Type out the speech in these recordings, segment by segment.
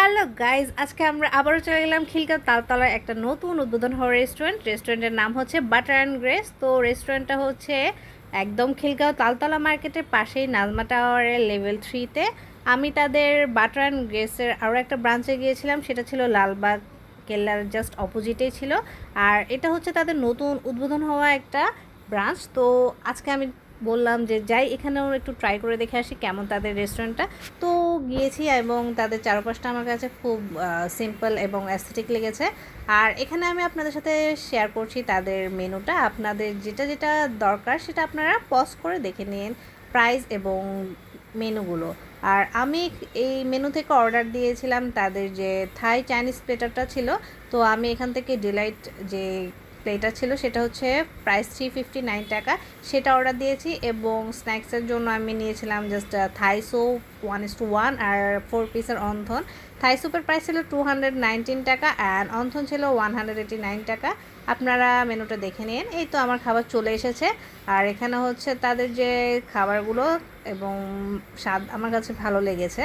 Hello guys, আজকে আমরা আবারও চলে গেলাম খিলগাঁও তালতলায় একটা নতুন উদ্বোধন হওয়া রেস্টুরেন্টের নাম হচ্ছে বাটার অ্যান্ড গ্রেস। তো রেস্টুরেন্টটা হচ্ছে একদম খিলগাঁও তালতলা মার্কেটের পাশেই নাজমা টাওয়ারের লেভেল 3-তে। আমি তাদের বাটার অ্যান্ড গ্রেসের আরও একটা ব্রাঞ্চে গিয়েছিলাম, সেটা ছিল লালবাগ কেল্লার জাস্ট অপোজিটেই ছিল। আর এটা হচ্ছে তাদের নতুন উদ্বোধন হওয়া একটা ব্রাঞ্চ। তো আজকে আমি বললাম যে যাই এখানেও একটু ট্রাই করে দেখে আসি কেমন তাদের রেস্টুরেন্টটা। তো গিয়েছি এবং তাদের চারপাশটা আমার কাছে খুব সিম্পল এবং অ্যাস্থেটিক লেগেছে। আর এখানে আমি আপনাদের সাথে শেয়ার করছি তাদের মেনুটা। আপনাদের যেটা যেটা দরকার সেটা আপনারা পজ করে দেখে নিন, প্রাইস এবং মেনুগুলো। আর আমি এই মেনু থেকে অর্ডার দিয়েছিলাম তাদের যে থাই চাইনিজ প্লেটারটা ছিল। তো আমি এখান থেকে ডিলাইট যে প্লেটার ছিল সেটা হচ্ছে প্রাইস 359 টাকা, সেটা অর্ডার দিয়েছি। এবং স্ন্যাক্সের জন্য আমি নিয়েছিলাম জাস্ট থাই স্যুপ 1:1 আর 4 পিসের অন্থন। থাই স্যুপের প্রাইস ছিল 219 টাকা অ্যান্ড অন্থন ছিল 189 টাকা। আপনারা মেনুটা দেখে নিন। এই তো আমার খাবার চলে এসেছে। আর এখানে হচ্ছে তাদের যে খাবারগুলো এবং স্বাদ আমার কাছে ভালো লেগেছে।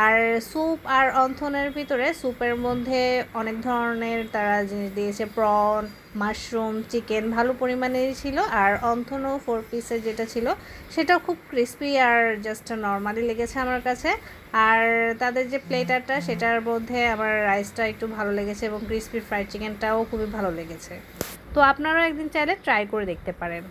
আর স্যুপ আর অন্থনের ভিতরে স্যুপের মধ্যে অনেক ধরনের তারা জিনিস দিয়েছে, প্রন, মাশরুম, চিকেন ভালো পরিমাণেই ছিল। আর অন্থনও 4 পিসের যেটা ছিল সেটাও খুব ক্রিস্পি আর জাস্ট নর্মালি লেগেছে আমার কাছে। আর তাদের যে প্লেটারটা সেটার মধ্যে আমার রাইসটা একটু ভালো লেগেছে এবং ক্রিস্পি ফ্রাইড চিকেনটাও খুবই ভালো লেগেছে। তো আপনারাও একদিন চাইলে ট্রাই করে দেখতে পারেন।